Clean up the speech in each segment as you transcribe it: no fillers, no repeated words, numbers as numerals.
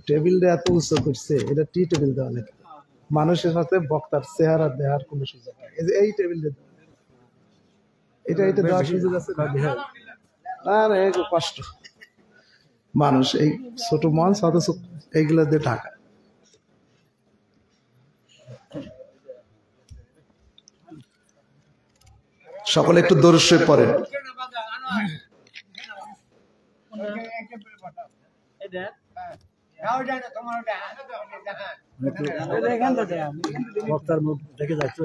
টেবিলটা এত উঁচু করছে, এটা টি টেবিল দেওয়া নাকি? মানুষের সাথে বক্তার চেহারা দেওয়ার কোনো সুযোগ নেই। এই টেবিলটা এটা দেওয়ার সুযোগ আছে? আরে কষ্ট, মানুষ এই ছোট মঞ্চ অথচ এইগুলো দিয়ে ঢাকা। সকলে একটু দরুদ শরীফ পড়েন। বক্তার মুখ দেখে যাচ্ছে।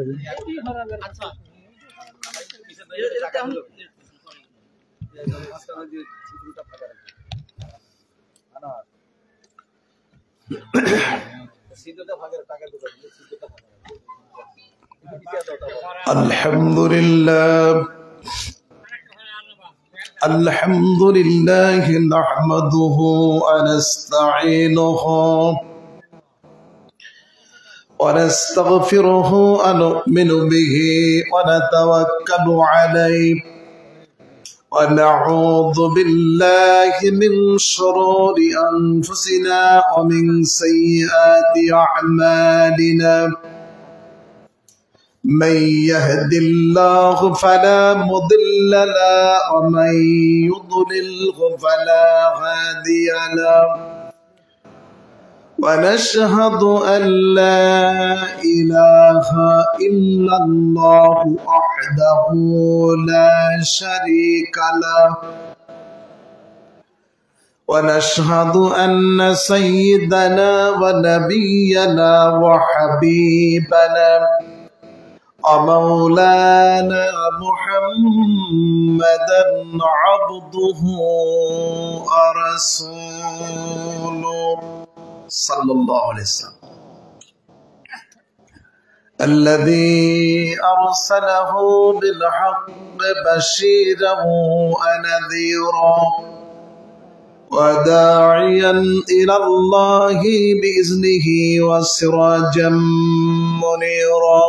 আলহামদুলিল্লাহ নাহমাদুহু ওয়া নাস্তাঈনুহু ওয়া নাস্তাগফিরুহু ওয়া নু'মিনু বিহি ওয়া নাতাওয়াক্কালু আলাইহি ওয়া নাউযু বিল্লাহি মিন শুরুরি আনফুসিনা ওয়া মিন সাইয়্যাতি আ'মালিনা। من يهد الله فلا مضل له ومن يضلله فلا هادي له ونشهد أن لا إله إلا الله وحده لا شريك له ونشهد أن سيدنا ونبينا وحبيبنا ومولانا محمدا عبده ورسوله صلى الله عليه وسلم الذي أرسله بالحق بشيرا ونذيرا وداعيا إلى الله بإذنه وسراجا منيرا.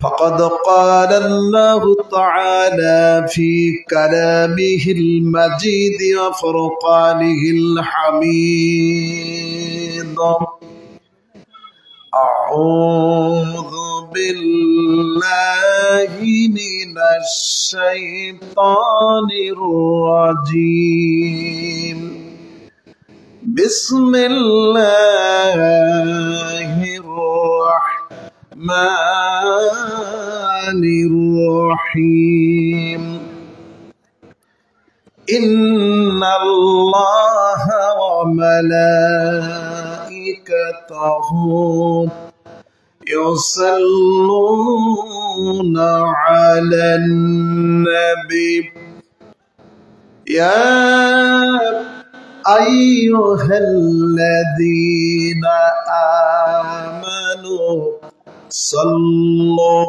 فقد قال الله تعالى في كلامه المجيد وفرقانه الحميد: أعوذ بالله من الشيطان الرجيم. بسم الله الرحمن الرحيم. إن الله وملائكته يصلون على النبي يا أيها الذين آمنوا صلوا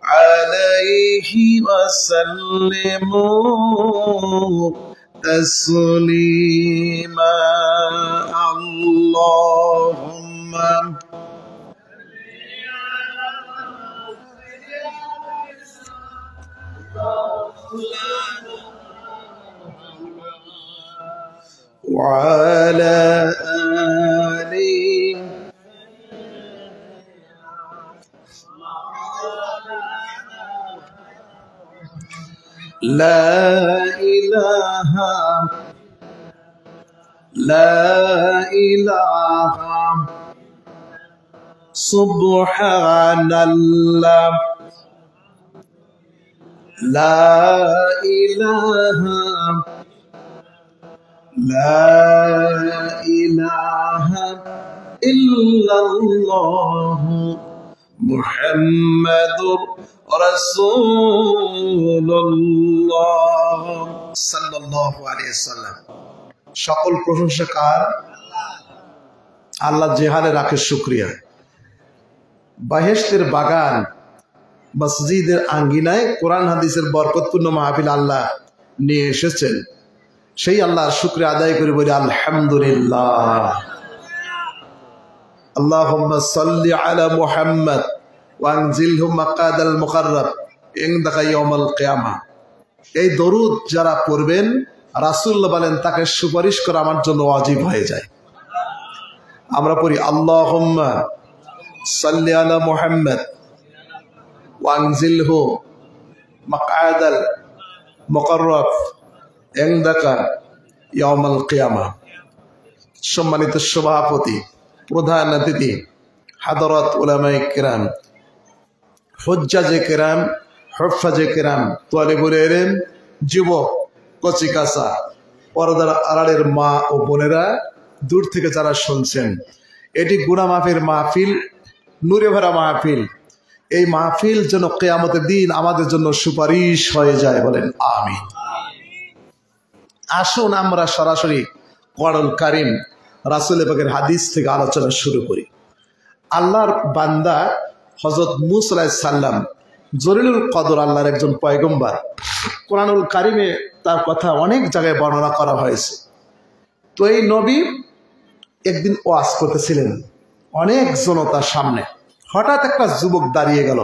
عليه وسلموا تسليما. اللهم وعلى آله لا إله سبحان الله لا إله إلا الله محمد রাসূলুল্লাহ সাল্লাল্লাহু আলাইহি ওয়াসাল্লাম। সকল প্রশংসা কার? আল্লাহ জেহালে রাখে শুকরিয়া। বাহেশতের বাগান মসজিদের আঙ্গিনায় কোরআন হাদিসের বরকতপূর্ণ মাহফিল আল্লাহ নিয়ে এসেছেন। সেই আল্লাহর শুকরিয়া আদায় করে বলি আলহামদুলিল্লাহ। আল্লাহুম্মা সাল্লি আলা মুহাম্মদ ওয়ানজিলহু মাকাদাল মুকাররাব ইনদাকা ইয়াউমাল কিয়ামা। এই দরুদ যারা পড়বেন রাসূলুল্লাহ বলেন তাকে সুপারিশ করা আমার জন্য ওয়াজিব হয়ে যায়। আমরা পড়ি আল্লাহুম্মা সাল্লি আলা মুহাম্মদ ওয়ানজিলহু মাকআদাল মুকাররাব ইনদাকা ইয়াউমাল কিয়ামা। সম্মানিত সভাপতি, প্রধান অতিথি, হাদরাত উলামায়ে কিরাম, হুজ্জাজে কিরাম, হুফাজে কিরাম, তালিবুল ইলম, যুবক, কচিকাঁচা, পর্দার আড়ালের মা ও বোনেরা, দূর থেকে যারা শুনছেন, এটি গুনাহ মাফের মাহফিল, নূরে ভরা মাহফিল। এই মাহফিল যেন কিয়ামতের দিন আমাদের জন্য সুপারিশ হয়ে যায়, বলেন আমিন। আসুন আমরা সরাসরি কোরআনুল কারীম, রাসূল পাকের হাদিস থেকে আলোচনা শুরু করি। আল্লাহর বান্দা হযরত মূসা আলাইহিস সালাম জলিলুল কদর, আল্লাহর একজন পয়গম্বর। কোরআনুল কারীমে তার কথা অনেক জায়গায় বর্ণনা করা হয়েছে। তো এই নবী একদিন ওয়াজ করতেছিলেন অনেক জনতার সামনে। হঠাৎ একটা যুবক দাঁড়িয়ে গেল।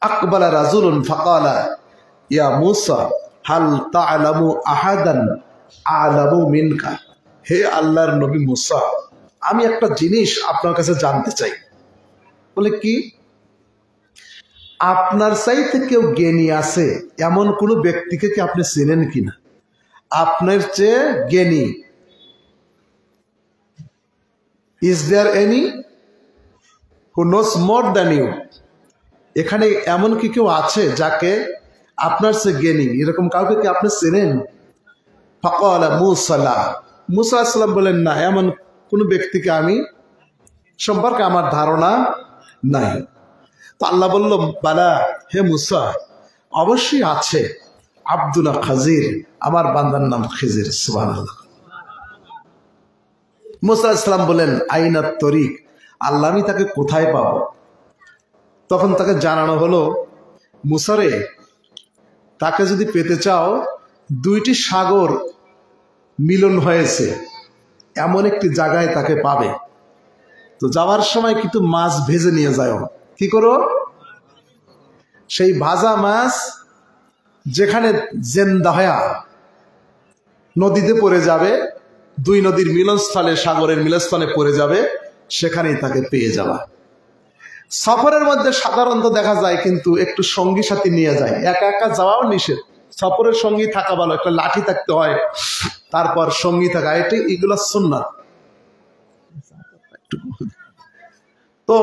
আকবালা রাজুলুন ফাকালা ইয়া মূসা হাল তা'লামু আহাদান আ'লামু মিনকা। হে আল্লাহর নবী মূসা, আমি একটা জিনিস আপনার কাছে জানতে চাই। বলে কি? আপনার চাইতে কেউ জ্ঞানী আছে এমন কোন ব্যক্তিকে কি আপনি চেনেন কিনা? আপনার চেয়ে জ্ঞানী, is there any who knows more than you? এখানে এমন কি কেউ আছে যাকে আপনার চেয়ে জ্ঞানী, এরকম কাউকে কি আপনি চেনেন? ফাকালা মূসা লা। মূসা আলাইহিস সালাম বলেন, না, এমন কোন ব্যক্তিকে আমি সম্পর্কে আমার ধারণা নাই। তো আল্লাহ বলল, বালা, হে মূসা, অবশ্যই আছে। আব্দুল্লাহ খাজির, আমার বান্দার নাম খিজির। সুবহানাল্লাহ। মূসা আলাইহিস সালাম বলেন, আইনাত তরিক, আল্লাহ, আমি তাকে কোথায় পাবো? তখন তাকে জানানো হলো, মূসারে, তাকে যদি পেতে চাও, দুইটি সাগর মিলন হয়েছে এমন একটি জায়গায় তাকে পাবে। তো যাওয়ার সময় কিন্তু মাছ ভেজে নিয়ে যাও। কি করো? সেই ভাজা মাছ যেখানে জেন্দা হয়া নদীতে পড়ে যাবে, দুই নদীর মিলনস্থলে, সাগরের মিলনস্থলে পড়ে যাবে, সেখানেই তাকে পেয়ে যাবা। সফরের মধ্যে সাধারণত দেখা যায় কিন্তু একটু সঙ্গী সাথী নিয়ে যায়, একা একা যাওয়াও নিষেধ। সফরের সঙ্গী থাকা ভালো, একটা লাঠি থাকতে হয়, তারপর সঙ্গী থাকা, এগুলো সুন্নাত। তো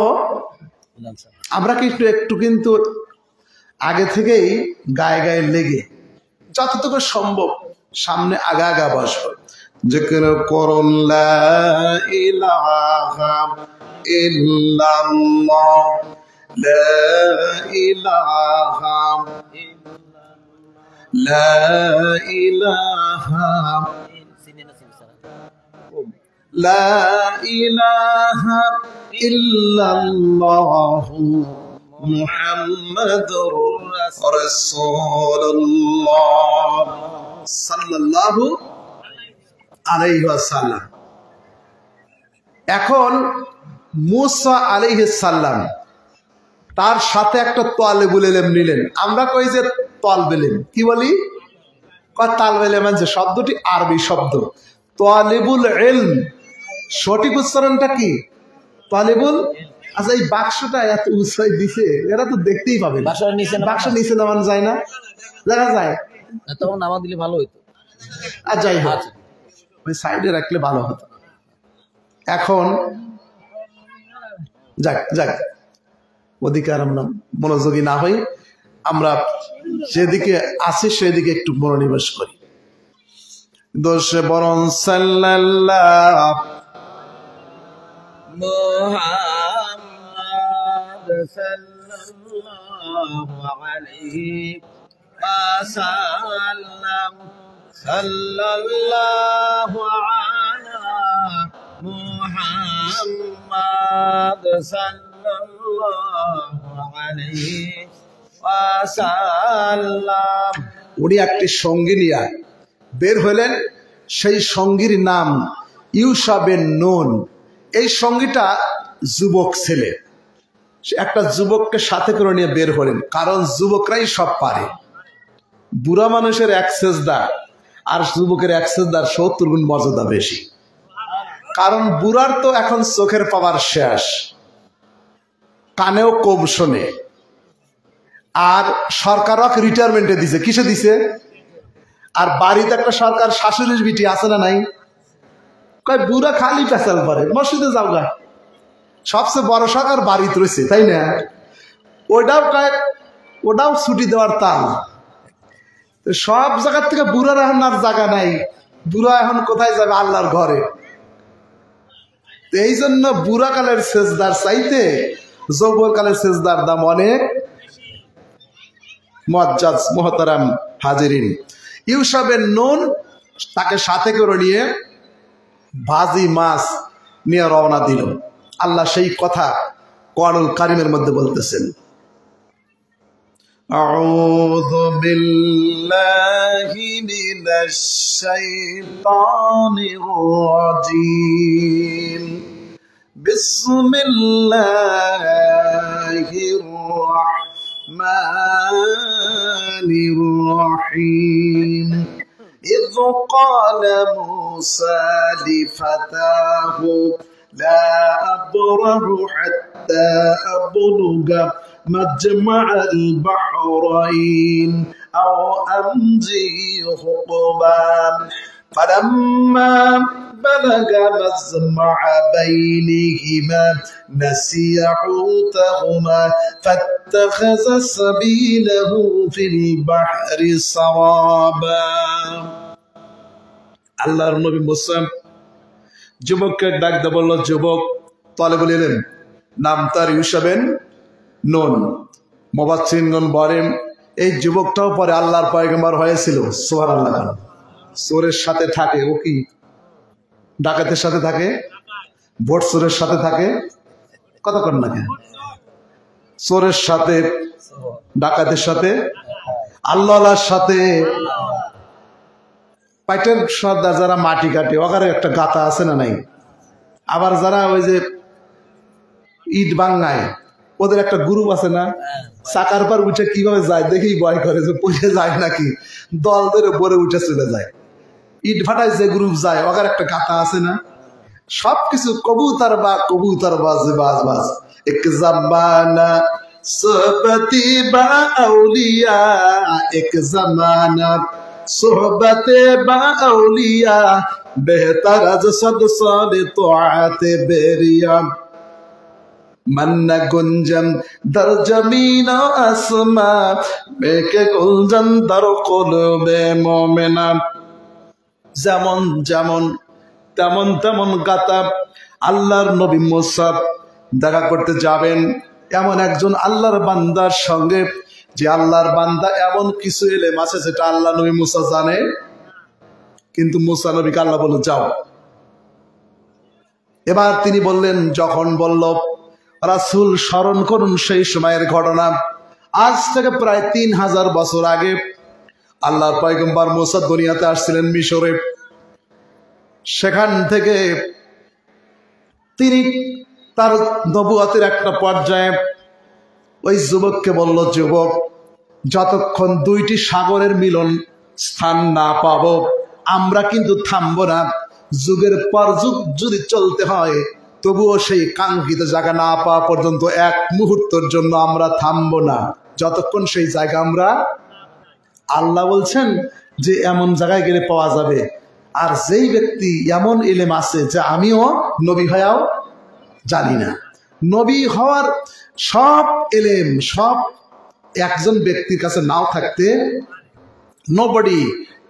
আমরা কিন্তু একটু কিন্তু আগে থেকেই গায়ে গায়ে লেগে যতটুকু সম্ভব সামনে আগা আগা বসব। জিকির করুন লা ইলাহা ইল্লাল্লাহ, লা ইলাহা লা ইলাহা লা ইলাহা ইল্লাল্লাহু মুহাম্মাদুর রাসূলুল্লাহ সাল্লাল্লাহু আলাইহি ওয়াসাল্লাম। এখন মূসা আলাইহিস সালাম তার সাথে একটা তালিবুল ইলম নিলেন। আমরা কই যে তালিবুল ইলম, কি বলি? তালিবুল ইলম যে শব্দটি আরবি শব্দ, তালিবুল ইলম সঠিক উচ্চারণটা কি? তালিবুল। আচ্ছা, এই বাক্সটা এত উৎসাহ দিছে, এরা তো দেখতেই পাবে। বাক্স নিচে নামানো যায় না? দেখা যায়, তখন নামা দিলে ভালো হইতো। আর যাই হোক, ওই সাইডে রাখলে ভালো হতো। এখন যাক যাক, ওদিকে আর আমরা মনোযোগী না হই, আমরা যেদিকে আছি সেদিকে একটু মনোনিবেশ করি। দোষে বরং সাল্লাল্লাহ মুহাম্মদ সাল্লাল্লাহু আলাইহি ওয়াসাল্লাম, সাল্লাল্লাহু আলা মুহাম্মদ সাল্লাল্লাহু আলাইহি ওয়াসাল্লাম। উনি একটি সঙ্গী নিয়ে বের হলেন। সেই সঙ্গীর নাম ইউশা বিন নুন। এই সঙ্গীটা যুবক ছেলে। একটা যুবককে সাথে করে নিয়ে বের হলেন, কারণ যুবকরাই সব পারে। বুড়া মানুষের এক সেজদা আর যুবকের এক সেজদার 70 গুণ মর্যাদা বেশি। কারণ বুড়ার তো এখন চোখের পাওয়ার শেষ, কানেও কম শোনে, আর সরকারও রিটায়ারমেন্টে দিছে। কিসে দিছে? আর বাড়িতে একটা সরকার শাশুড়ির বিটি আছে না নাই? কয় বুড়া খালি পেঁচাল পারে, মসজিদে যাও গা। সবচেয়ে বড় সরকার বাড়িতে রয়েছে, তাই না? ওটাও ছুটি দেওয়ার তাল। সব জায়গার থেকে বুড়ার এখন আর জায়গা নাই, বুড়া এখন কোথায় যাবে? আল্লাহর ঘরে। এই জন্য বুড়াকালের সেজদার চাইতে যৌবনকালের সেজদার দাম অনেক। মুআজ্জাজ মুহতারাম হাজিরিন, ইউসুফের নুন তাকে সাথে করে নিয়ে ভাজি মাছ নিয়ে রওনা দিল। আল্লাহ সেই কথা কোরআনুল কারীমের মধ্যে বলতেছেন, আউযু বিল্লাহি মিনাশ শাইতানির রাজীম, বিসমিল্লাহির রাহমানির রহিম। إذ قال موسى لفتاه لا أبرح حتى أبلغ مجمع البحرين أو أمضي حقبا فلما بلغ مجمع بينهما نسي حوتهما فاتخذ سبيله في البحر سرابا। আল্লাহর নবী মুসা যুবককে ডাক দিয়ে বলল, যুবক তালেবুল ইলম, নাম তার ইউসুফের নুন। মুফাসসিরগণ বলেন এই যুবকটাও পরে আল্লাহর পয়গম্বর হয়েছিল। সুবহানাল্লাহ। চোরের সাথে থাকে, ও কি ডাকাতের সাথে থাকে? ভোট চোরের সাথে থাকে, কথা কন না কেন? চোরের সাথে, ডাকাতের সাথে, আল্লাহর সাথে। পাইটের সর্দার যারা মাটি কাটে, ওখানে একটা গাতা আছে না নাই? আবার যারা ওই যে ইট বাঙ্গায়, ওদের একটা গ্রুপ আছে না? চাকার পর উঠে কিভাবে যায় দেখেই ভয় করে যে পড়ে যায় নাকি, দল ধরে বরে উঠে চলে যায়। ইট ভাটায় যে গ্রুপ যায়, ওখানে একটা গাতা আছে না? সবকিছু কবুতর বা কবুতর বাজ বাজ বাজ। এক জামানা সোহবতি বা আউলিয়া, এক জামানা সোহবতে বা আউলিয়া, বেহতর আজ সদ সালে তোআতে বেরিয়া। মান্না গুঞ্জন দর জমিন ও আসমা, বেকে গুঞ্জন দর কলবে মুমিনা। যেমন যেমন তেমন তেমন গাতা। আল্লাহর নবী মুসা দেখা করতে যাবেন এমন একজন আল্লাহর বান্দার সঙ্গে, যে আল্লাহর বান্দা এমন কিছু ইলম আছে যেটা আল্লাহ নবী মুসা জানে, কিন্তু মুসা নবীকে আল্লাহ বলল যাও। এবার তিনি বললেন, যখন বলল রাসূল স্মরণ করুন সেই সময়ের ঘটনা, আজ থেকে প্রায় 3000 বছর আগে আল্লাহর পয়গম্বর মুসা দুনিয়াতে আসছিলেন মিশরে। সেখান থেকে তিনি তার নবুয়তের একটা পর্যায়ে ওই যুবককে বলল, যুবক, যতক্ষণ দুইটি সাগরের মিলন স্থান না পাবো আমরা কিন্তু থামবো না। যুগের পর যুগ যদি চলতে হয়, তবুও সেই কাঙ্ক্ষিত জায়গা না পাওয়া পর্যন্ত এক মুহূর্তের জন্য আমরা থামবো না, যতক্ষণ সেই জায়গা আমরা। আল্লাহ বলছেন যে এমন জায়গায় গেলে পাওয়া যাবে। আর যেই ব্যক্তি এমন ইলম আছে যা আমিও নবী হয়েও জানি না, নবী হওয়ার সব ইলম সব একজন ব্যক্তির কাছে নাও থাকতে, nobody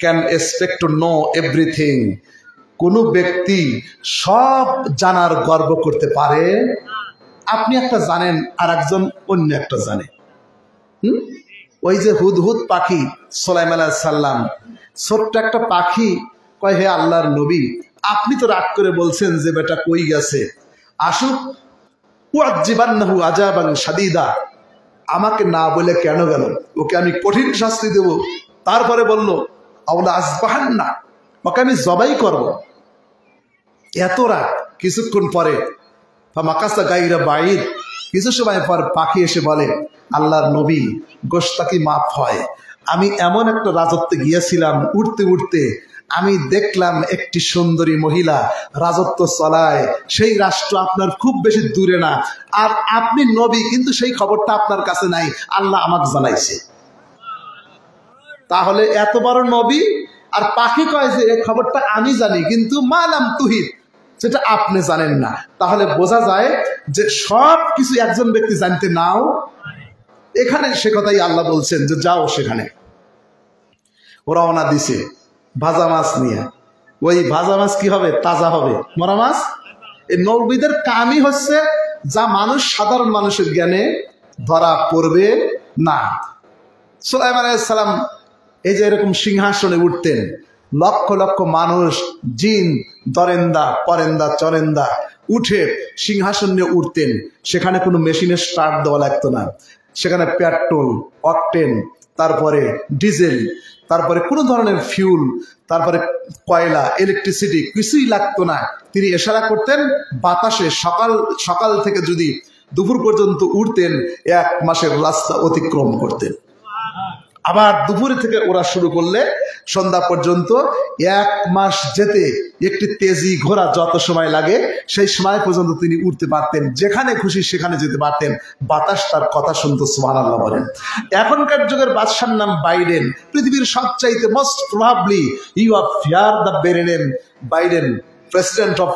can expect to know everything। কোন ব্যক্তি সব জানার গর্ব করতে পারে। আপনি একটা জানেন, আর একজন অন্য একটা জানে। ওই যে হুদহুদ পাখি, সুলাইমান আলাইহিস সালাম, ছোট্ট একটা পাখি কয়, হে আল্লাহর নবী, আপনি তো রাগ করে বলছেন যে বেটা কই গেছে, আসুক, উআযিবান্নাহু আযাবান শাদীদা, আমাকে না বলে কেন গেল, ওকে আমি কঠিন শাস্তি দেব। তারপরে বলল আওলা আসবাহান্না, ওকে আমি জবাই করব। এত রাগ। কিছুক্ষণ পরে ফামাকাসা গায়রা বাঈদ, কিছু সময় পর পাখি এসে বলে, আল্লাহর নবী, গোশত কি মাফ হয়? আমি এমন একটা রাজত্বে গিয়েছিলাম, উঠতে উঠতে আমি দেখলাম একটি সুন্দরী মহিলা রাজত্ব চলায়, সেই রাষ্ট্র আপনার খুব বেশি দূরে না, আর আপনি নবী, কিন্তু সেই খবরটা আপনার কাছে নাই, আল্লাহ আমাকে জানাইছে। তাহলে এত বড় নবী, আর পাখি কয় যে এই খবরটা আমি জানি, কিন্তু মালাম তুহিদ, সেটা আপনি জানেন না। তাহলে বোঝা যায় যে সব কিছু একজন ব্যক্তি জানতে নাও। এখানে সে কথাই আল্লাহ বলছেন যে যাও সেখানে। ওরা রওনা দিছে ভাজা মাছ নিয়ে। ওই ভাজা মাছ কি হবে? তাজা হবে, মরা মাছ। এই নবীদের কামই হচ্ছে যা মানুষ, সাধারণ মানুষের জ্ঞানে ধরা পড়বে না। সুলাইমান আলাইহিস সালাম এই যে এরকম সিংহাসনে উঠতেন, লক্ষ লক্ষ মানুষ, জিন, দরেন্দা, পরেন্দা, চরেন্দা উঠে সিংহাসন নিয়ে উঠতেন। সেখানে কোনো মেশিনের স্টার্ট দেওয়া লাগতো না, সেখানে পেট্রোল, অকটেন, তারপরে ডিজেল, তারপরে কোনো ধরনের ফিউল, তারপরে কয়লা, ইলেকট্রিসিটি কিছুই লাগতো না। তিনি ইশারা করতেন বাতাসে, সকাল সকাল থেকে যদি দুপুর পর্যন্ত উঠতেন, 1 মাসের রাস্তা অতিক্রম করতেন। আবার দুপুরে থেকে ওরা শুরু করলে সন্ধ্যা পর্যন্ত 1 মাস যেতে একটি তেজি ঘোড়া যত সময় লাগে সেই সময় পর্যন্ত তিনি উঠতে পারতেন, যেখানে খুশি সেখানে যেতে পারতেন। বাতাস তার কথা শুনতো, সুবহানাল্লাহ বলেন। এখনকার যুগের বাদশার নাম বাইডেন, পৃথিবীর সবচাইতে most probably you are fear the বেরেন Biden, president of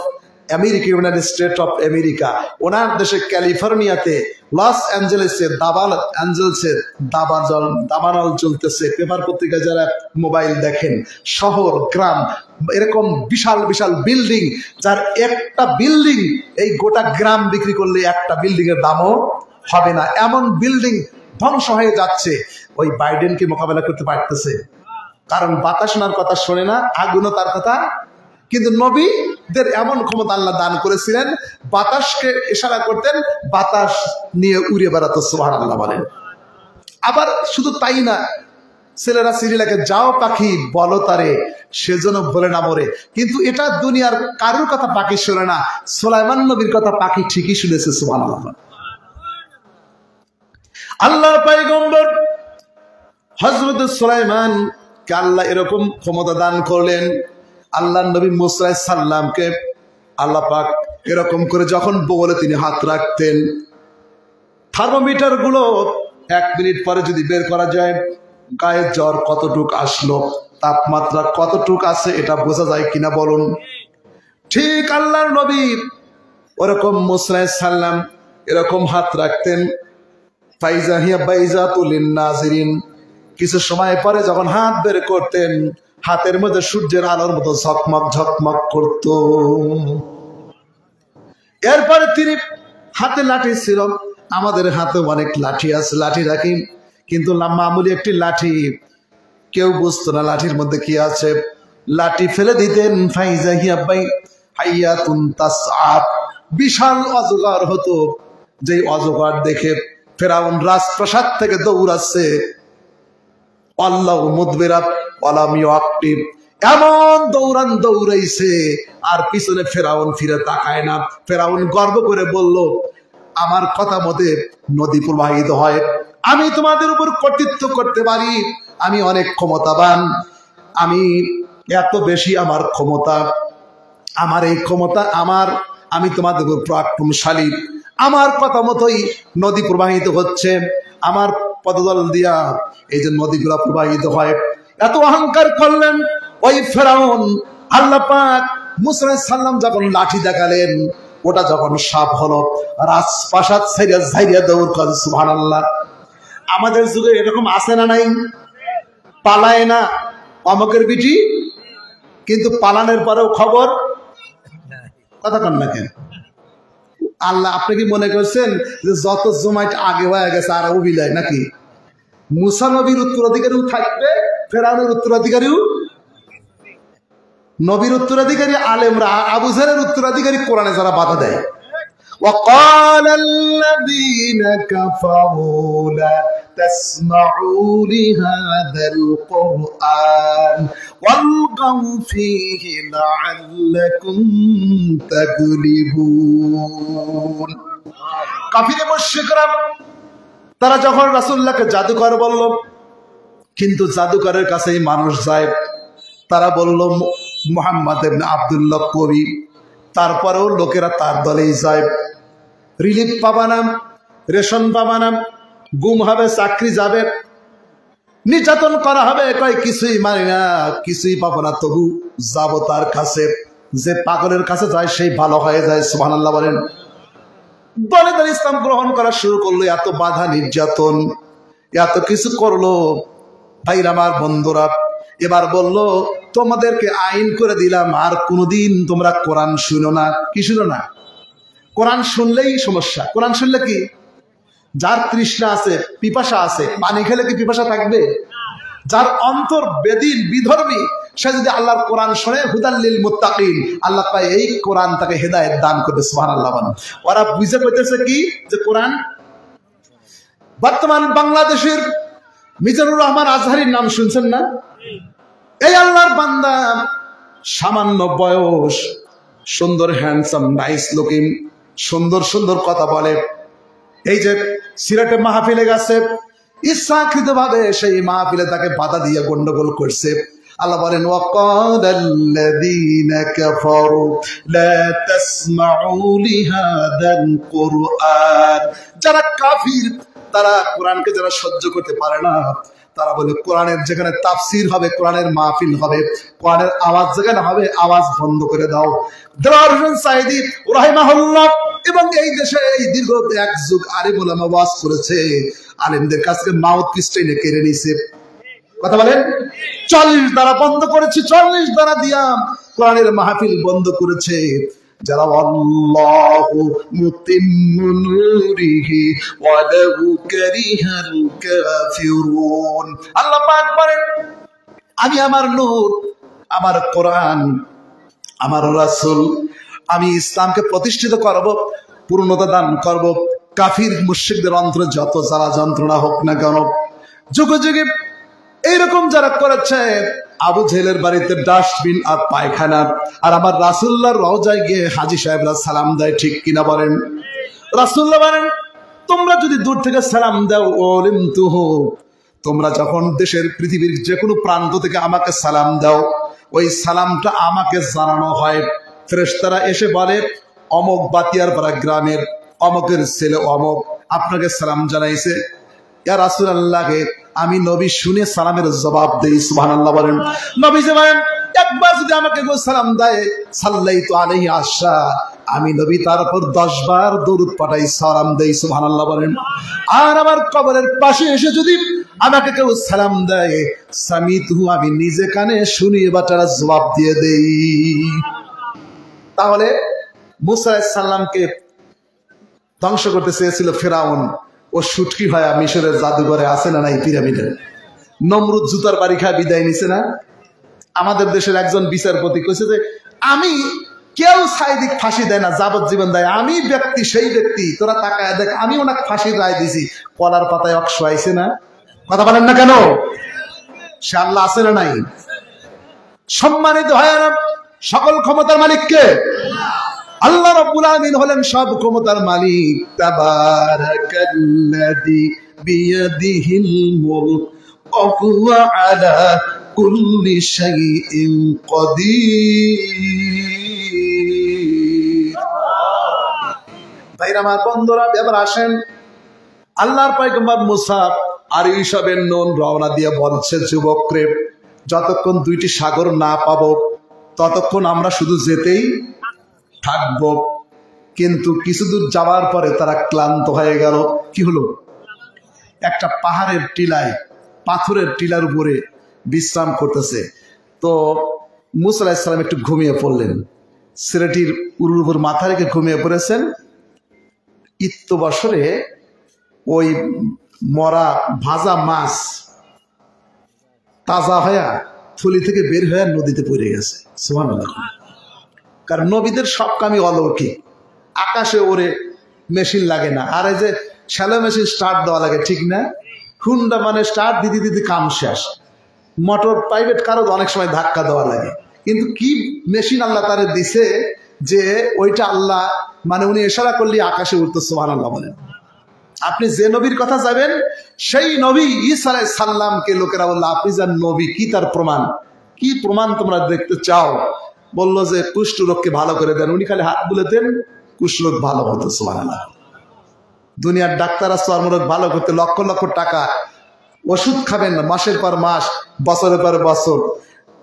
America, United State of America. ওনার দেশে ক্যালিফোর্নিয়াতে লস অ্যাঞ্জেলেসের দাবানল চলতেছে। পেপার পত্রিকা যারা মোবাইল দেখেন, শহর গ্রাম এরকম বিশাল বিশাল বিল্ডিং, যার একটা বিল্ডিং এই গোটা গ্রাম বিক্রি করলে একটা বিল্ডিং এর দামও হবে না, এমন বিল্ডিং ধ্বংস হয়ে যাচ্ছে। ওই বাইডেনকে মোকাবেলা করতে পারতেছে, কারণ বাতাস ওনার কথা শোনে না, আগুনও তার কথা। কিন্তু নবীদের এমন ক্ষমতা আল্লাহ দান করেছিলেন, বাতাসকে ইশারা করতেন, বাতাস নিয়ে উড়ে বেড়াতো, সুবহানাল্লাহ বলেন। আবার শুধু তাই না, ছেলেরা সিরিয়াকে যাও পাখি বলো তারে, সেজন্য বলে না মরে। কিন্তু এটা দুনিয়ার কারোর কথা পাখি শোনে না, সুলাইমান নবীর কথা পাখি ঠিকই শুনেছে, সুবহানাল্লাহ। আল্লাহ পয়গম্বর হযরত সুলাইমান কে আল্লাহ এরকম ক্ষমতা দান করলেন। আল্লাহ নবী মুসা আলাইহিস সালামকে আল্লাহ পাক এরকম করে যখন বলে তিনি হাত রাখতেন, থার্মোমিটার গুলো 1 মিনিট পরে যদি বের করা যায় গায়ে জ্বর কতটুক আসলো, তাপমাত্রা কতটুক আছে এটা বোঝা যায় কিনা বলুন। ঠিক আল্লাহর নবী ওরকম মুসা আলাইহিস সালাম এরকম হাত রাখতেন, ফাইজা হিয়া বাইজাতুল নাজিরিন। কিছু সময় পরে যখন হাত বের করতেন, হাতের মধ্যে সূর্যের আলোর মতো ঝকমক ঝকমক করত। এরপরে তিনি হাতে লাঠি ছিল, আমাদের হাতে অনেক লাঠি আছে, লাঠি রাখি, কিন্তু মামুলি একটি লাঠি, কেউ বুঝতো না লাঠির মধ্যে কি আছে। লাঠি ফেলে দিতেন, ফাইজা হিয়া বাই হাইয়াতুন তাসআব, বিশাল অজগর হতো। যেই অজগর দেখে ফেরাউন রাজপ্রাসাদ থেকে দৌড়াচ্ছে, আল্লাহ মুদবিরাত ওয়ালাম ইউআক্কিব, এমন দৌড়ান দৌড়াইছে আর পিছনে ফেরাউন ফিরে তাকায় না। ফেরাউন গর্ব করে বলল, আমার কথা মতে নদী প্রবাহিত হয়, আমি তোমাদের উপর কর্তৃত্ব করতে পারি, আমি অনেক ক্ষমতাবান, আমি এত বেশি আমার ক্ষমতা, আমার এই ক্ষমতা আমি তোমাদের উপর পরাক্রমশালী, আমার কথা মতোই নদী প্রবাহিত হচ্ছে, আমার পদদল দিয়া এই যে নদীগুলা প্রবাহিত হয়। এত অহংকার করলেন ওই ফেরাউন। আল্লাহ পাক মুসা আলাইহিস সালাম যখন লাঠি দেখালেন, ওটা যখন সাপ হলো, রাজপ্রাসাদ ছেড়ে ঝাইরিয়া দৌড় করে, সুবহানাল্লাহ। আমাদের যুগে এরকম আছে না নাই? পালায় না অমকের বিটি, কিন্তু পালানোর পরেও খবর কথা কন না কেন? আল্লাহ, আপনি কি মনে করছেন যে যত জমাইট আগে হয়ে গেছে আর অভিলয় নাকি? মুসা নবীর উত্তরাধিকারীও থাকবে, ফেরাউনের উত্তরাধিকারীও, নবীর উত্তরাধিকারী আলেমরা, আবু জাহেলের উত্তরাধিকারী কোরআনে যারা বাধা দেয়। وقال الذين كفروا لا تسمعوا لهذا القرآن والغوا فيه لعلكم تغلبون। কাফির মুশরিকরা তারা যখন রাসূলুল্লাহকে জাদুকর বলল, কিন্তু জাদুকরের কাছেই মানুষ যায়, তারা বলল মুহাম্মদ ইবনে আব্দুল্লাহ কবি। তারপরেও লোকেরা তার দলেই যায়। রিলিফ পাবা না, রেশন পাবা না, গুম হবে, চাকরি যাবে, নির্যাতন করা হবে, কয় কিছুই মানি না, কিছুই পাবো না, তবু যাবো তার কাছে। যে পাগলের কাছে যায় সেই ভালো হয়ে যায়। সুবহানাল্লাহ বলেন। দলে দলে ইসলাম গ্রহণ করা শুরু করলো। এত বাধা নির্যাতন, এত কিছু করলো। ভাইরা আমার, বন্ধুরা, এবার বলল তোমাদেরকে আইন করে দিলাম, আর কোনোদিন তোমরা কোরআন শুনো না। কি শুনো না? কোরআন শুনলেই সমস্যা। কোরআন শুনলে কি, যার তৃষ্ণা আছে, পিপাসা আছে, পানি খেলে কি পিপাসা থাকবে? যার অন্তর বেদিন বিধর্মী, সে যদি আল্লাহর কোরআন শোনে, হুদাল্লিল মুত্তাকিন, আল্লাহ পায় এই কোরআন তাকে হেদায়েত দান করবে। সুবহানাল্লাহ। ওরা বুঝে কইতেছে কি, যে কোরআন। বর্তমান বাংলাদেশের মিজানুর রহমান আজহারির নাম শুনছেন না? এই আল্লাহর বান্দা, সামান্য বয়স, সুন্দর, হ্যান্ডসাম, নাইস লুকিং, সুন্দর সুন্দর কথা বলে। এই যে সিলেটে মাহফিলে গেছে, ইচ্ছাকৃত ভাবে সেই মাহফিলে তাকে বাধা দিয়ে গন্ডগোল করছে। আল্লাহ বলেন, ওয়াকালাল্লাযীনা কাফারু লা তাসমাউ লিহাদাল কুরআন। যারা কাফির, তারা কোরআনকে যারা সহ্য করতে পারে না, তারা বলে কোরআনের যেখানে তাফসির হবে, কোরআনের মাহফিল হবে, কোরআনের আওয়াজ যেখানে হবে, আওয়াজ বন্ধ করে দাও। দেওয়ার হোসেন সাইদি রাহিমাহুল্লাহ এবং এই দেশে এই দীর্ঘ এক যুগ আলেম ওলামা ওয়াজ করেছে, আলেমদের কাছে মাউথ পিস টেনে কেড়ে নিয়েছে। কথা বলেন, 40 দ্বারা বন্ধ করেছে, 40 দ্বারা দিয়া কোরআনের মাহফিল বন্ধ করেছে। যারা আল্লাহু মুতিম্মু নূরিহি ওয়া লাহু কারিহাল কাফিরুন। আল্লাহ পাক বলেন, আমি আমার নূর, আমার কোরআন, আমার রাসূল, আমি ইসলামকে প্রতিষ্ঠিত করব, পূর্ণতা দান করব। কাফির মুশরিকদের অন্তরে যত জ্বালা যন্ত্রণা হোক না কেন, যুগে যুগে এইরকম যারা করেছে, আবু জেহেলের বাড়িতে ডাস্টবিন আর পায়খানা, আর আমার রাসূলুল্লাহর রওজায় গিয়ে হাজী সাহেবরা সালাম দেয়, ঠিক কিনা বলেন? রাসূলুল্লাহ বলেন, তোমরা যদি দূর থেকে সালাম দাও, ওলিমতুহু, তোমরা যখন দেশের পৃথিবীর যে কোনো প্রান্ত থেকে আমাকে সালাম দাও, ওই সালামটা আমাকে জানানো হয়। ফেরেশতারা এসে বলে, অমক বাতিয়ারপাড়া গ্রামের অমকের ছেলে অমক আপনাকে সালাম জানাইছে। ইয়া রাসূলুল্লাহকে আমি নবী শুনে সালামের জবাব দেই। সুবহানাল্লাহ বলেন। নবী বলেন, একবার যদি আমাকে কেউ সালাম দেয়, সাল্লাইতু আলাইহি আশা, আমি নবী তার উপর 10 বার দরুদ পাঠাই, সালাম দেই। সুবহানাল্লাহ বলেন। আর আমার কবরের পাশে এসে যদি আমাকে কেউ সালাম দেয়, সামিতুহু, আমি নিজে কানে শুনি বাটার জবাব দিয়ে দেই। তাহলে মুসা আলাইহিস সালামকে ধ্বংস করতে চেয়েছিল ফেরাউন, ও সুটকি ভাইয়া মিশরের জাদুঘরে আছে না নাই, পিরামিডে। নমরুদ জুতার বাড়ি খায় বিদায় নিছে না? আমাদের দেশের একজন বিচারপতি কইছে যে, আমি কেউ সাইদিক ফাঁসি দেয় না, যাবজ্জীবন দেয়, আমি ব্যক্তি সেই ব্যক্তি, তোরা তাকায় দেখ, আমি ওনাকে ফাঁসির রায় দিছি। কলার পাতায় অক্ষ আইছে না? কথা বলেন না কেন? সে আল্লাহ আছে না নাই? সম্মানিত ভাইয়ারা, সকল ক্ষমতার মালিক কে? আল্লাহ রাব্বুল আলামিন হলেন সব ক্ষমতার মালিক। তাবারাকাল্লাযী বিয়াদিহিল মুলক ওয়া হুয়া আলা কুল্লি শাইইন কাদির। ভাইরা আমার, বন্ধুরা, এবার আসেন, আল্লাহর পয়গম্বর মুসা আর ইসাবের নন রওনা দিয়ে বলছে, যুবকরে, যতক্ষণ 2টি সাগর না পাবো ততক্ষণ আমরা শুধু যেতেই থাকবো। কিন্তু কিছু দূর যাওয়ার পরে তারা ক্লান্ত হয়ে গেল। কি হলো? একটা পাহাড়ের টিলায়, পাথরের টিলার উপরে বিশ্রাম করতেছে। তো মুসা আলাইহিস সালাম একটু ঘুমিয়ে পড়লেন। ছেলেটির উরুর উপর মাথা রেখে ঘুমিয়ে পড়েছেন। ইত্যবসরে ওই মরা ভাজা মাছ তাজা হয়ে থলি থেকে বের হয়ে নদীতে পড়ে গেছে। সুবহানাল্লাহ। কারণ নবীদের সব কামই অলৌকিক। আকাশে ওরে মেশিন লাগে না, আর এই যে শ্যালো মেশিন স্টার্ট দেওয়া লাগে, ঠিক না? হুন্ডা মানে স্টার্ট দিতে দিতে কাম শেষ। মোটর প্রাইভেট কারও অনেক সময় ধাক্কা দেওয়া লাগে, কিন্তু কি মেশিন আল্লাহ তারে দিছে যে ওইটা আল্লাহ মানে উনি ইশারা করলে আকাশে উঠতো। সুবহানাল্লাহ বলেন। আপনি যে নবীর কথা যাবেন, সেই নবী ঈসা আলাইহিস সালামকে লোকেরা বলল, আপনি যান নবী, কি তার প্রমাণ? কি প্রমাণ তোমরা দেখতে চাও? বললো যে কুষ্ঠ রোগকে ভালো করে দেন। উনি খালি হাত বুলেতেন, কুষ্ঠ রোগ ভালো হতো। সুবহানাল্লাহ। দুনিয়ার ডাক্তাররা চর্মরোগ ভালো করতে লক্ষ লক্ষ টাকা ওষুধ খাবেন না, মাসের পর মাস, বছরের পর বছর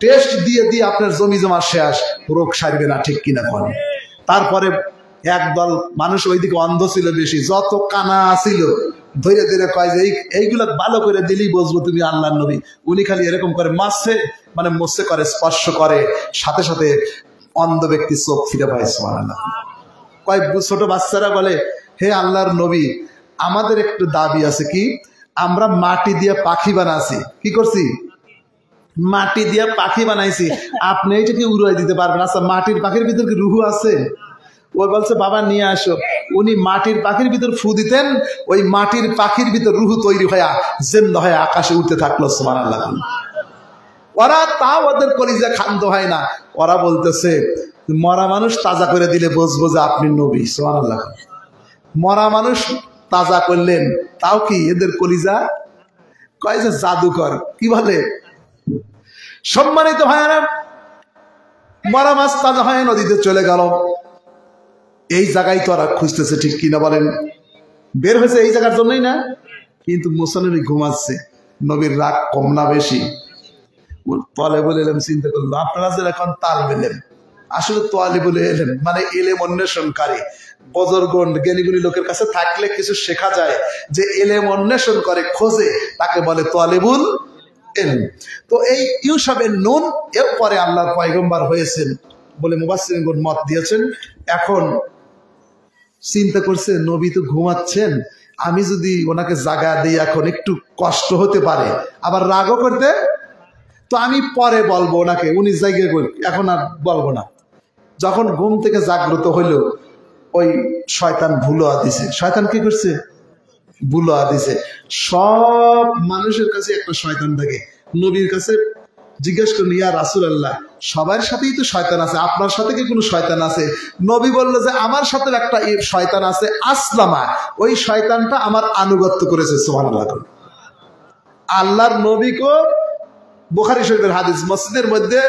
টেস্ট দিয়ে দিয়ে আপনার জমি জমা শেষ, রোগ সারবে না, ঠিক কিনা বলেন? তারপরে একদল মানুষ ওইদিকে অন্ধ ছিল বেশি, যত কানা ছিল ধীরে ধীরে কয় যে এইগুলো ভালো করে দিলেই বুঝবো তুমি আল্লাহর নবী। উনি খালি এরকম করে মাসে মানে মোসে করে, স্পর্শ করে, সাথে সাথে অন্ধ ব্যক্তি চোখ ফিরে পায়। সুবহানাল্লাহ। কয় ছোট বাচ্চারা বলে, হে আল্লাহর নবী, আমাদের একটু দাবি আছে, কি? আমরা মাটি দিয়ে পাখি বানাইছি। কি করছি? মাটি দিয়ে পাখি বানাইছি, আপনি এটা কি উড়াই দিতে পারবেন? আচ্ছা, মাটির পাখির ভিতর কি রুহু আছে? ওই বলছে, বাবা নিয়ে আসো। উনি মাটির পাখির ভিতর ফু দিতেন, ওই মাটির পাখির ভিতর রুহু তৈরি হয়ে জিন্দা হয়ে আকাশে উঠতে থাকলো। সুবহানাল্লাহ। ওরা তাও ওদের কলিজা ক্ষান্ত হয় না, ওরা বলতেছে মরা মানুষ তাজা করে দিলে বুঝবো যে আপনি নবী। সুবহানাল্লাহ। মরা মানুষ তাজা করলেন, তাও কি এদের কলিজা কয় যে জাদুকর। কি বলে? সম্মানিত ভাইয়েরা, মরা মাছ তাজা হয়ে নদীতে চলে গেল। এই জায়গায় তো ওরা খুঁজতেছে, ঠিক কিনা বলেন? বের হয়েছে এই জায়গার জন্যই না, কিন্তু মুসা নবী ঘুমাচ্ছে। নবীর রাগ কম না বেশি? তলে বলে এলেন, চিন্তা করলো আপনারা যে এখন তাল বেলেন, আসলে তোয়ালি বলে এলেন মানে এলেম অন্বেষণকারী। বজরগণ জ্ঞানীগুণী লোকের কাছে থাকলে কিছু শেখা যায়, যে এলেম অন্বেষণ করে, খোঁজে, তাকে বলে তোয়ালিবুল ইলম। তো এই ইউসুফের নুন এর পরে আল্লাহর পয়গম্বর হয়েছেন বলে মুফাসসিরিনগণ মত দিয়েছেন। এখন চিন্তা করছে, নবী তো ঘুমাচ্ছেন, আমি যদি ওনাকে জাগা দিই এখন একটু কষ্ট হতে পারে, আবার রাগও করতে, তো আমি পরে বলবো ওনাকে, উনি জায়গায় এখন আর বলবো না। যখন ঘুম থেকে জাগ্রত হইল, ওই শয়তান ভুলোয়া দিছে। শয়তান কি করছে? ভুলোয়া দিছে। সব মানুষের কাছে একটা শয়তান থাকে। নবীর কাছে জিজ্ঞেস করলেন, ইয়া রাসূলুল্লাহ, সবার সাথেই তো শয়তান আছে, আপনার সাথে কি কোনো শয়তান আছে? নবী বলল যে আমার সাথে একটা শয়তান আছে, আসলামা। ওই শয়তানটা আমার আনুগত্য করেছে। সুবহানাল্লাহ। আল্লাহর নবীকে, বুখারী শরীফের হাদিস, মসজিদের মধ্যে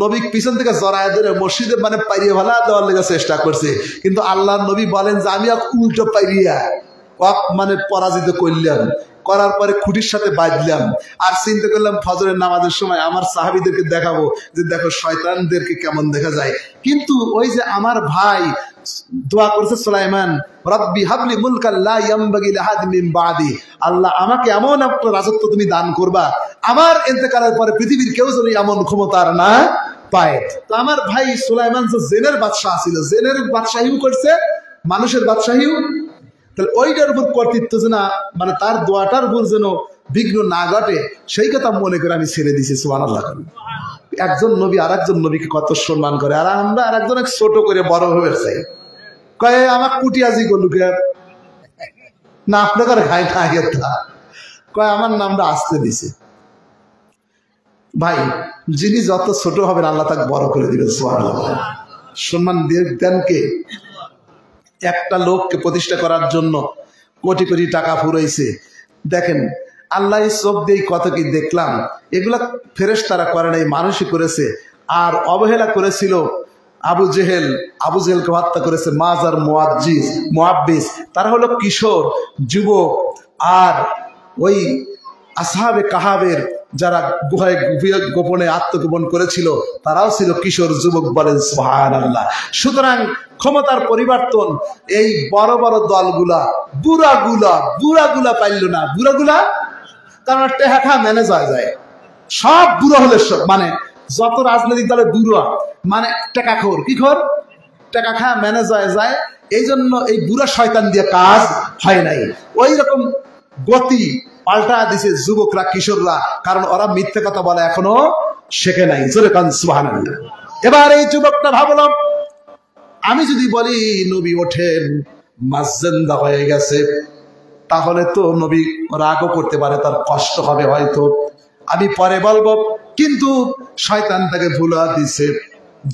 নবী পিছন থেকে জড়ায় ধরে মসজিদে মানে পাইরিয়ে ভালা দেওয়ার লেগে চেষ্টা করছে, কিন্তু আল্লাহর নবী বলেন যে আমি উল্টো পাইরিয়া মানে পরাজিত করলাম, করার পরে খুঁটির সাথে বাঁধলাম। আর চিন্তা করলাম ফজরের নামাজের সময় আমার সাহাবীদেরকে দেখাবো যে দেখো শয়তানদেরকে কেমন দেখা যায়। কিন্তু ওই যে আমার ভাই দোয়া করছে সুলাইমান, রব্বি হাবলি মুলকান লা ইয়ামবাগি লিআহাদিন মিন বাদি, আল্লাহ আমাকে এমন একটা রাজত্ব তুমি দান করবা, আমার ইন্তেকালের পরে পৃথিবীর কেউ যেন এমন ক্ষমতার না পায়। তো আমার ভাই সুলাইমান যে জেনের বাদশাহ ছিল, জেনের বাদশাহীও করছে, মানুষের বাদশাহীও, তাহলে ওইটার উপর কর্তৃত্ব যেন মানে তার দোয়াটার উপর যেন বিঘ্ন না ঘটে, সেই কথা মনে করে আমি ছেড়ে দিছি। সুবহানাল্লাহ। একজন নবী আর একজন নবীকে কত সম্মান করে, আর আমরা আর একজন ছোট করে বড় হয়ে চাই। কয়ে আমার কুটিয়াজি গলুকে না, আপনাদের ঘাই ঠাইয়া কয় আমার নামটা আসতে দিছে। ভাই, যিনি যত ছোট হবেন আল্লাহ তাকে বড় করে দিবেন। সুবহানাল্লাহ। সম্মান দেন কে? একটা লোককে প্রতিষ্ঠা করার জন্য কোটি কোটি টাকা ফুরাইছে। দেখেন আল্লাহ চোখ দিয়ে কত কি দেখলাম, এগুলা ফেরেশতারা করে নাই, মানুষই করেছে। আর অবহেলা করেছিল আবু জেহেলকে হত্যা করেছে মাজার মুআব্বিস, তারা হলো কিশোর যুবক। আর ওই আসহাবে কাহাবের যারা গুহায় গোপনে আত্মগোপন করেছিল, তারাও ছিল কিশোর যুবক। বলেন সুবহানাল্লাহ। সুতরাং ক্ষমতার পরিবর্তন, এই বড় বড় দলগুলা বুড়াগুলা পাইল না। বুড়াগুলা কারণ টেহাখা ম্যানেজ হয়ে যায়, সব বুড়ো হলে মানে যত রাজনৈতিক দলের বুড়ো মানে টেকাখোর, কি খোর, টেকা খা ম্যানেজ হয়ে যায়। এই জন্য এই বুড়া শয়তান দিয়ে কাজ হয় নাই। ওই রকম গতি পাল্টা দিছে যুবকরা, কিশোররা, কারণ ওরা মিথ্যে কথা বলে এখনো শেখে নাই। জোরে কান সুবহানাল্লাহ। এবার এই যুবকটা ভাবলাম, আমি যদি বলি নবী ওঠেন, মাজেন্দা হয়ে গেছে, তাহলে তো নবী রাগও করতে পারে, তার কষ্ট হবে হয়তো, আমি পরে বলবো। কিন্তু শয়তান তাকে ভুলা দিছে।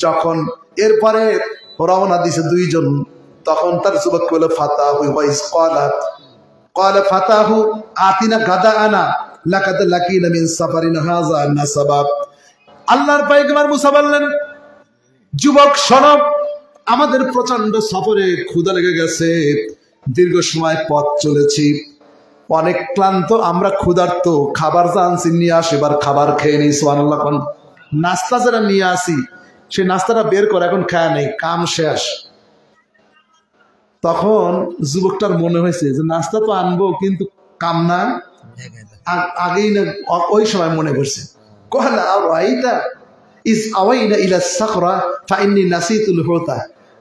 যখন এরপরে রওনা দিছে দুইজন, তখন তার যুবক বলে ফাতাহু ওয়াইস ক্বালা ফাতাহু আতিনা গাদাআনা লাকাদ লাকিনা মিন সাফারিনা হাযা নাসাবা। আল্লাহর পয়গম্বর মুসা বললেন, যুবক শোনো, আমাদের প্রচন্ড সফরে ক্ষুধা লেগে গেছে, দীর্ঘ সময় পথ চলেছি, অনেক ক্লান্ত, আমরা ক্ষুধার্ত, খাবার জানছি নিয়ে আসি, এবার খাবার খেয়ে নিই। সুবহানাল্লাহ। নাস্তা যারা নিয়ে আসি সেই নাস্তাটা বের করে এখন খায় নেই, কাম শেষ। তখন যুবকটার মনে হয়েছে যে নাস্তা তো আনবো কিন্তু কাম না, আগেই না, ওই সময় মনে করছে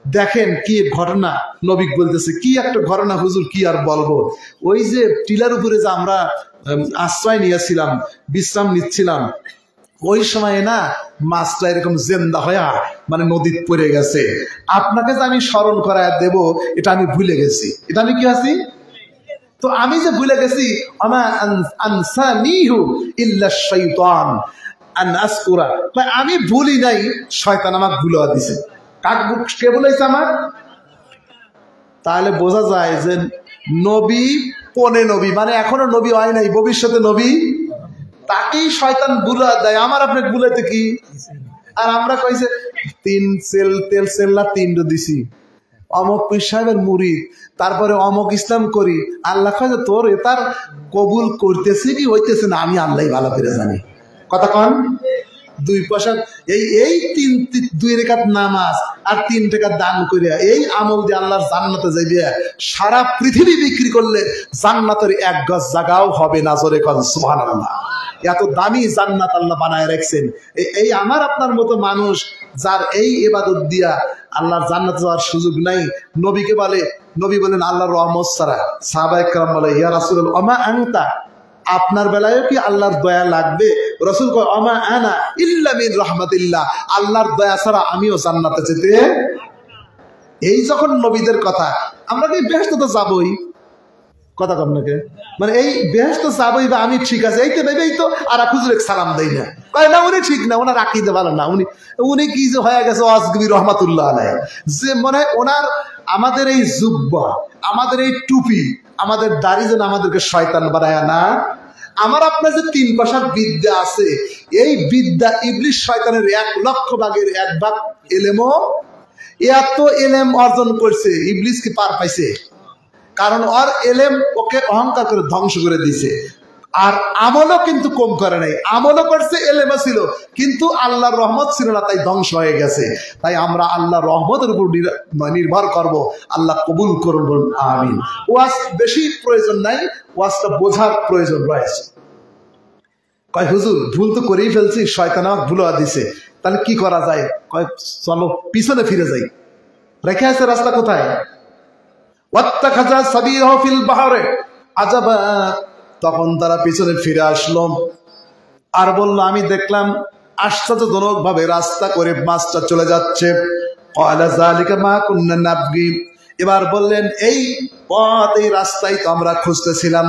দেখেন কি ঘটনা, নবী বলতেছে কি একটা ঘটনা হুজুর, কি আর বলবো। ওই যে টিলার উপরে যে আমরা আশ্রয় নিয়েছিলাম, বিশ্রাম নিচ্ছিলাম, ওই সময় না মাছটা এরকম জেন্দা হয়ে মানে নদীতে পড়ে গেছে। আপনাকে যে আমি স্মরণ করায় দেব এটা আমি ভুলে গেছি। এটা আমি কি আছি, তো আমি যে ভুলে গেছি, আমি ভুলি নাই, শয়তান আমাকে ভুলে দিছে। কে বলেছে আমার? তাহলে বোঝা যায় যে নবী পনে নবী, মানে এখনো নবী হয় নাই, ভবিষ্যতে নবী, তাকেই শয়তান বুলা দেয়। আমার আপনাকে বুলাইতে কি? আর আমরা কইছে 3 সেল তেল সেল না 3 দিছি, অমক পীর সাহেবের মুরিদ, তারপরে অমক ইসলাম করি। আল্লাহ কয় তোর এটার কবুল করতেছে কি হইতেছে না আমি আল্লাহ ভালো করে জানি। কথা কন, 2 পয়সা এই 2 রেখাত নামাজ আর 3 টাকা দান করিয়া এই আমল দিয়ে আল্লাহর জান্নাতে যাইবে। সারা পৃথিবী বিক্রি করলে জান্নাতের 1 গজ জায়গাও হবে না। জোরে কন সুবহানাল্লাহ। এত দামি জান্নাত আল্লাহ বানায় রাখছেন। এই আমার আপনার মতো মানুষ যার এই ইবাদত দিয়া আল্লাহর জান্নাত যাওয়ার সুযোগ নাই, নবীকে বলে, নবী বলেন আল্লাহর রহমত ছাড়া। সাহাবায়ে কেরাম বলে ইয়া রাসূলুল্লাহ ওমা আনতা, আপনার বেলায় কি আল্লাহর দয়া লাগবে? রাসূল কয় ওমা আনা ইল্লা মিন রাহমাতিল্লাহ, আল্লাহর দয়া ছাড়া আমিও জান্নাতে যেতে। এই যখন নবীদের কথা, আমরা কি বেহেশতে তো যাবই, কথা কম নাকি, মানে এই বেহেশতে যাবই বা আমি ঠিক আছে এই তো ভেবেই তো আর হুজুরে সালাম দেই না, কয় না উনি ঠিক না, ওনার আকীদা ভালো না, উনি কি যে হয়ে গেছে ওয়াজগবি রহমাতুল্লাহ আলাইহি, যে মনে হয় ওনার আমাদের এই জুব্বা, আমাদের এই টুপি, আমাদের দাড়ি যেন আমাদেরকে শয়তান বানায় না। আমার আপনার যে 3 পয়সার বিদ্যা আছে, এই বিদ্যা ইবলিস শয়তানের 1 লক্ষ ভাগের 1 ভাগ এলেমও, এত এলেম অর্জন করছে, ইবলিস কি পার পাইছে? কারণ ওর এলেম ওকে অহংকার করে ধ্বংস করে দিছে। আর আমলও কিন্তু কম করে নাই, আমলও করছে, এলেমও ছিল, কিন্তু আল্লাহর রহমত ছিল না, তাই ধ্বংস হয়ে গেছে। তাই আমরা আল্লাহর রহমতের উপর নির্ভর করব, আল্লাহ কবুল করুন, আমিন। ওয়াজ বেশি প্রয়োজন নাই, ওয়াজটা বোঝার প্রয়োজন রয়েছে। কয় হুজুর ভুল তো করেই ফেলছি, শয়তান আমাকে ভুলা দিছে, তাহলে কি করা যায়? কয় চলো পিছনে ফিরে যাই। রেখে আছে রাস্তা কোথায়? তখন তারা পিছনে ফিরে আসলো আর বলল, আমি দেখলাম আশ্চর্যজনক ভাবে রাস্তা করে মাছটা চলে যাচ্ছে। এবার বললেন এই পথ, এই রাস্তায় তো আমরা খুঁজতেছিলাম।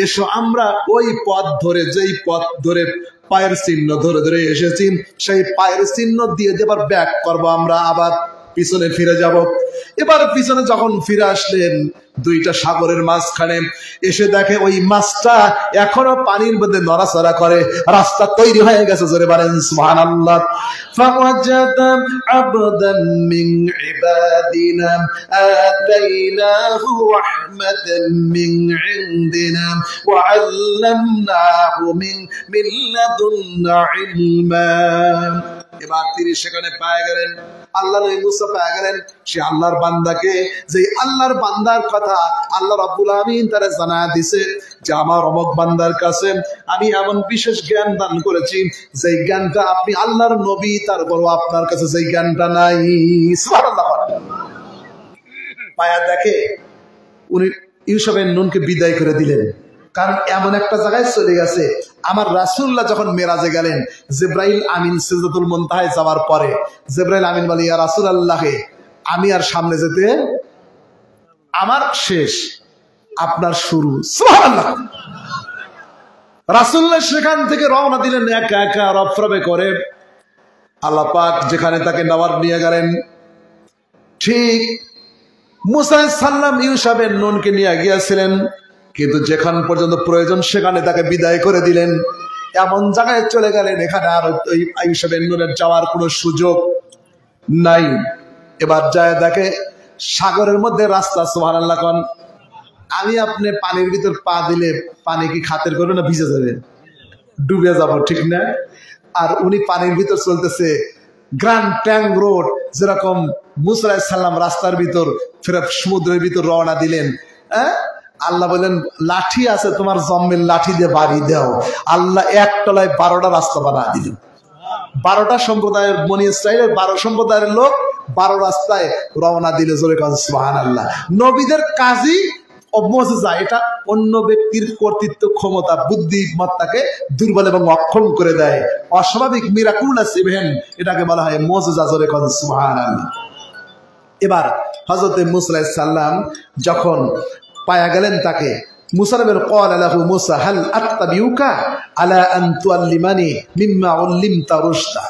এসো আমরা ওই পথ ধরে, যেই পথ ধরে পায়ের চিহ্ন ধরে ধরে এসেছি, সেই পায়ের চিহ্ন দিয়ে এবার ব্যাক করবো, আমরা আবার পিছনে ফিরে যাব। এবার পিছনে যখন ফিরে আসলেন, 2টা সাগরের মাঝখানে এসে দেখে ওই মাছটা এখনো পানির মধ্যে নড়াচড়া করে, রাস্তা তৈরি হয়ে গেছে। জোরে বলেন সুবহানাল্লাহ। ফাওয়াজাদা আবদান মিন ইবাদিনা আতাইনাহু রাহমাতান মিন ইনদিনা ওয়া আল্লামনাহু মিন লাদুন্না ইলমা। এবার তিনি সেখানে পেয়ে গেলেন, আল্লাহ নবী মুসা পেয়ে গেলেন সে আল্লাহর বান্দাকে, যে আল্লাহর বান্দার কথা আল্লাহ রাব্বুল আমিন তারা জানায়া দিছে যে আমার অমুক বান্দার কাছে আমি এমন বিশেষ জ্ঞান দান করেছি, যে জ্ঞানটা আপনি আল্লাহর নবী, তারপরও আপনার কাছে যে জ্ঞানটা নাই। সুবহানাল্লাহ। পায়া দেখে উনি ইউসুফের নুনকে বিদায় করে দিলেন, কারণ এমন একটা জায়গায় চলে গেছে। আমার রাসূলুল্লাহ যখন মেরাজে গেলেন, জিবরাইল আমিন সিদরাতুল মুনতাহায় যাওয়ার পরে জিবরাইল আমিন বলে, ইয়া রাসূলুল্লাহ, আমি আর সামনে যেতে, আমার শেষ, আপনার শুরু। সুবহানাল্লাহ। রাসূলুল্লাহ সেখান থেকে রওনা দিলেন একা একা রফরফে করে। আল্লাহ পাক যেখানে তাকে নেওয়ার নিয়ে গেলেন, ঠিক মুসা আলাইহিস সালাম ইউসুফের নুনকে নিয়ে গিয়েছিলেন, কিন্তু যেখান পর্যন্ত প্রয়োজন সেখানে তাকে বিদায় করে দিলেন। এমন জায়গায় চলে গেলেন এখানে আর ওই আইয়ুব নূরের যাওয়ার কোনো সুযোগ নাই। এবার যায় দেখে সাগরের মধ্যে রাস্তা। সুবহানাল্লাহ কোন। আমি আপনি পানির ভিতর পা দিলে পানি কি খাতের করবে না ভিজে যাবে? ডুবে যাব, ঠিক না? আর উনি পানির ভিতর চলতেছে, গ্র্যান্ড ট্যাঙ্ক রোড, যেরকম মুসা আলাইহিস সালাম রাস্তার ভিতর ফের সমুদ্রের ভিতর রওনা দিলেন। আল্লাহ বলেন লাঠি আছে তোমার জম্মের, লাঠি দিয়ে বাড়ি দাও। আল্লাহ এক তলায় 12টা রাস্তা বানা দিলেন। 12টা সম্প্রদায়ের বনি ইসরাইলের 12 সম্প্রদায়ের লোক 12 রাস্তায় রওনা দিলে। জোরে কাজ সুবহানাল্লাহ। নবীদের কাজই মুজিজা, এটা অন্য ব্যক্তির কর্তৃত্ব, ক্ষমতা, বুদ্ধিমত্তাকে দুর্বল এবং অক্ষম করে দেয়। অস্বাভাবিক মিরাকুলাস ইভেন্ট, এটাকে বলা হয় মুজিজা। জোরে কাজ সুবহানাল্লাহ। এবার হযরত মুসা আলাইহিস সালাম যখন পায়া গেলেন তাকে, মুসা বলেন ক্বালা লাহু মুসা হাল আত্তাবিউকা আলা আন তুআল্লিমানি মিম্মা উল্লিমতা রুশদা।